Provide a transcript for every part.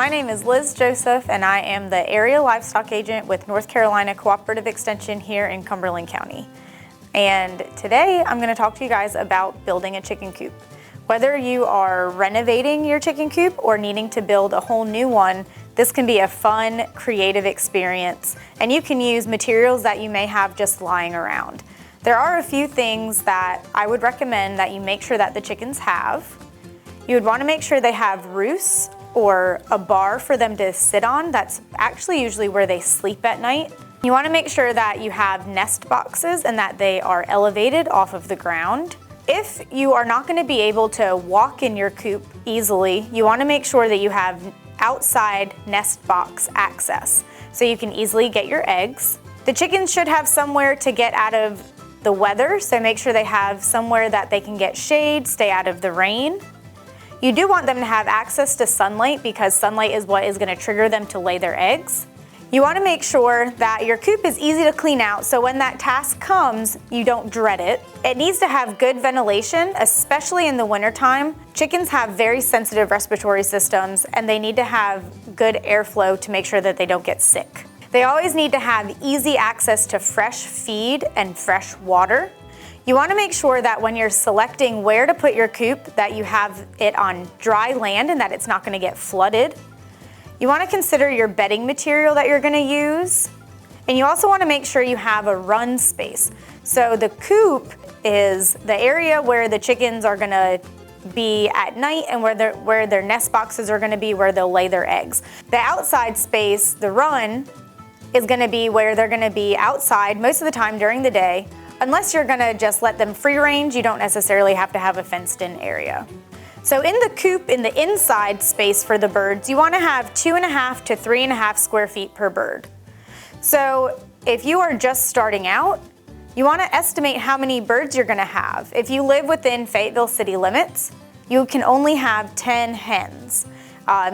my name is Liz Joseph, and I am the area livestock agent with North Carolina Cooperative Extension here in Cumberland County. And today I'm going to talk to you guys about building a chicken coop. Whether you are renovating your chicken coop or needing to build a whole new one, this can be a fun, creative experience, and you can use materials that you may have just lying around. There are a few things that I would recommend that you make sure that the chickens have. You would want to make sure they have roosts or a bar for them to sit on. That's actually usually where they sleep at night. You want to make sure that you have nest boxes and that they are elevated off of the ground. If you are not going to be able to walk in your coop easily, you want to make sure that you have outside nest box access so you can easily get your eggs. The chickens should have somewhere to get out of the weather, so make sure they have somewhere that they can get shade, stay out of the rain. You do want them to have access to sunlight because sunlight is what is going to trigger them to lay their eggs. You want to make sure that your coop is easy to clean out, so when that task comes, you don't dread it. It needs to have good ventilation, especially in the wintertime. Chickens have very sensitive respiratory systems, and they need to have good airflow to make sure that they don't get sick. They always need to have easy access to fresh feed and fresh water. You want to make sure that when you're selecting where to put your coop, that you have it on dry land and that it's not going to get flooded. You want to consider your bedding material that you're going to use. And you also want to make sure you have a run space. So the coop is the area where the chickens are going to be at night and where their nest boxes are going to be, where they'll lay their eggs. The outside space, the run, is going to be where they're going to be outside most of the time during the day. Unless you're going to just let them free range, you don't necessarily have to have a fenced in area. So in the coop, in the inside space for the birds, you want to have 2.5 to 3.5 square feet per bird. So if you are just starting out, you want to estimate how many birds you're going to have. If you live within Fayetteville city limits, you can only have 10 hens.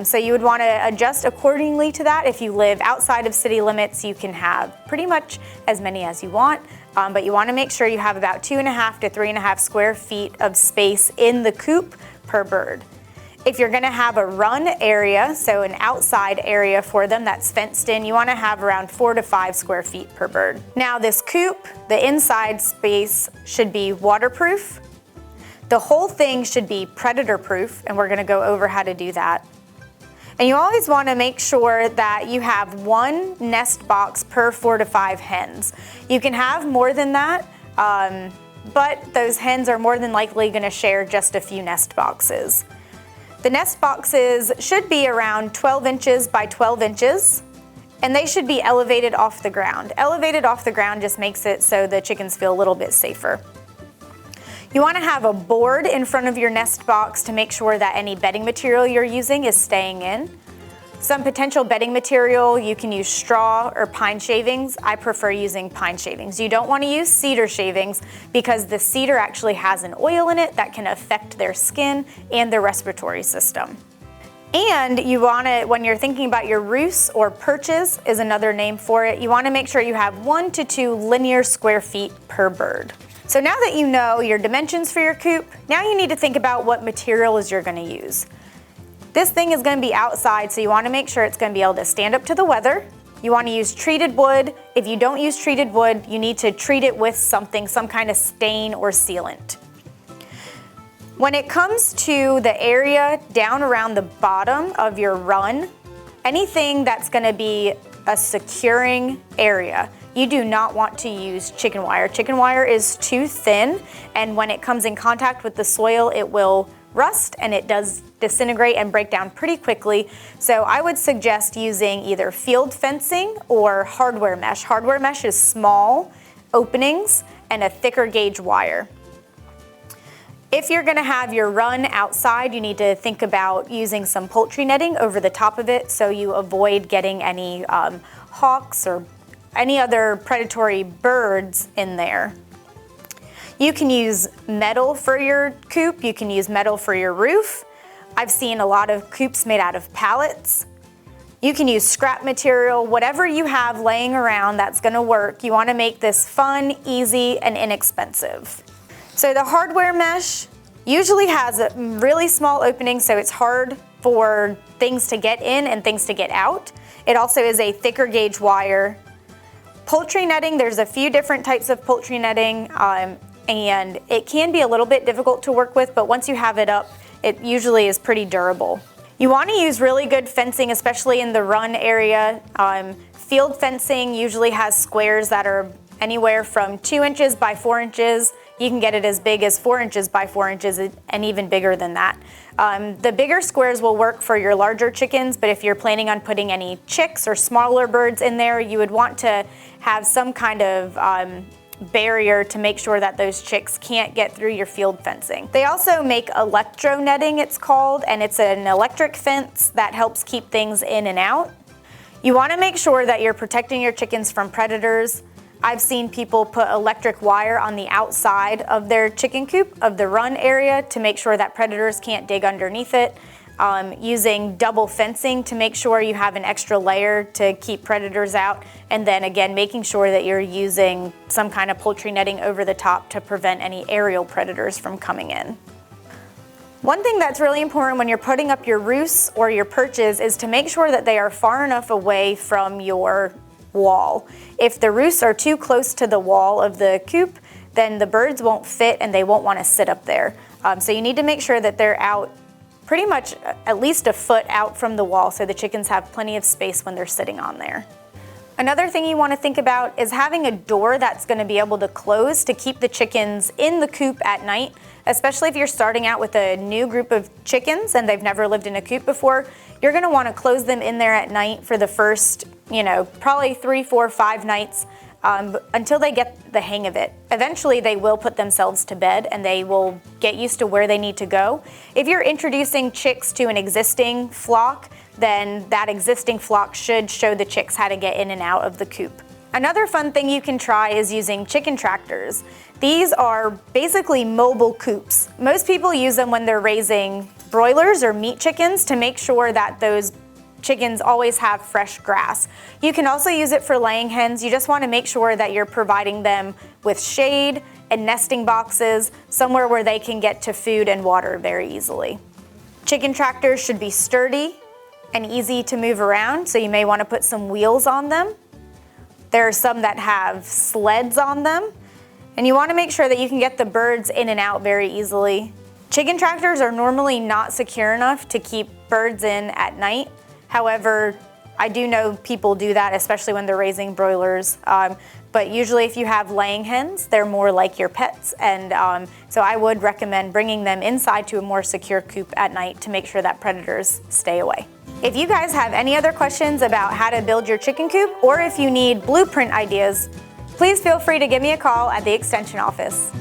So you would want to adjust accordingly to that. If you live outside of city limits, you can have pretty much as many as you want, but you want to make sure you have about 2.5 to 3.5 square feet of space in the coop per bird. If you're going to have a run area, so an outside area for them that's fenced in, you want to have around 4 to 5 square feet per bird. Now this coop, the inside space should be waterproof. The whole thing should be predator proof, and we're going to go over how to do that. And you always want to make sure that you have one nest box per 4 to 5 hens. You can have more than that, but those hens are more than likely going to share just a few nest boxes. The nest boxes should be around 12 inches by 12 inches, and they should be elevated off the ground. Elevated off the ground just makes it so the chickens feel a little bit safer. You want to have a board in front of your nest box to make sure that any bedding material you're using is staying in. Some potential bedding material, you can use straw or pine shavings. I prefer using pine shavings. You don't want to use cedar shavings because the cedar actually has an oil in it that can affect their skin and their respiratory system. And you want to, when you're thinking about your roosts or perches is another name for it, you want to make sure you have 1 to 2 linear square feet per bird. So now that you know your dimensions for your coop, now you need to think about what materials you're going to use. This thing is going to be outside, so you want to make sure it's going to be able to stand up to the weather. You want to use treated wood. If you don't use treated wood, you need to treat it with something, some kind of stain or sealant. When it comes to the area down around the bottom of your run, anything that's going to be a securing area, you do not want to use chicken wire. Chicken wire is too thin, and when it comes in contact with the soil, it will rust and it does disintegrate and break down pretty quickly. So I would suggest using either field fencing or hardware mesh. Hardware mesh is small openings and a thicker gauge wire. If you're going to have your run outside, you need to think about using some poultry netting over the top of it so you avoid getting any hawks or any other predatory birds in there. You can use metal for your coop, you can use metal for your roof. I've seen a lot of coops made out of pallets. You can use scrap material, whatever you have laying around that's gonna work. You wanna make this fun, easy, and inexpensive. So the hardware mesh usually has a really small opening, so it's hard for things to get in and things to get out. It also is a thicker gauge wire. Poultry netting, there's a few different types of poultry netting, and it can be a little bit difficult to work with, but once you have it up, it usually is pretty durable. You want to use really good fencing, especially in the run area. Field fencing usually has squares that are anywhere from 2 inches by 4 inches. You can get it as big as 4 inches by 4 inches and even bigger than that. The bigger squares will work for your larger chickens, but if you're planning on putting any chicks or smaller birds in there, you would want to have some kind of barrier to make sure that those chicks can't get through your field fencing. They also make electro netting, it's called, and it's an electric fence that helps keep things in and out. You want to make sure that you're protecting your chickens from predators. I've seen people put electric wire on the outside of their chicken coop, of the run area, to make sure that predators can't dig underneath it. Using double fencing to make sure you have an extra layer to keep predators out. And then again, making sure that you're using some kind of poultry netting over the top to prevent any aerial predators from coming in. One thing that's really important when you're putting up your roosts or your perches is to make sure that they are far enough away from your wall. If the roosts are too close to the wall of the coop, then the birds won't fit and they won't want to sit up there. So you need to make sure that they're out pretty much at least a foot out from the wall so the chickens have plenty of space when they're sitting on there. Another thing you want to think about is having a door that's going to be able to close to keep the chickens in the coop at night, especially if you're starting out with a new group of chickens and they've never lived in a coop before. You're going to want to close them in there at night for the first, probably 3, 4, 5 nights until they get the hang of it. Eventually they will put themselves to bed and they will get used to where they need to go. If you're introducing chicks to an existing flock, then that existing flock should show the chicks how to get in and out of the coop. Another fun thing you can try is using chicken tractors. These are basically mobile coops. Most people use them when they're raising broilers or meat chickens to make sure that those chickens always have fresh grass. You can also use it for laying hens. You just want to make sure that you're providing them with shade and nesting boxes, somewhere where they can get to food and water very easily. Chicken tractors should be sturdy and easy to move around, so you may want to put some wheels on them. There are some that have sleds on them, and you want to make sure that you can get the birds in and out very easily. Chicken tractors are normally not secure enough to keep birds in at night. However, I do know people do that, especially when they're raising broilers. But usually if you have laying hens, they're more like your pets. And so I would recommend bringing them inside to a more secure coop at night to make sure that predators stay away. If you guys have any other questions about how to build your chicken coop, or if you need blueprint ideas, please feel free to give me a call at the Extension office.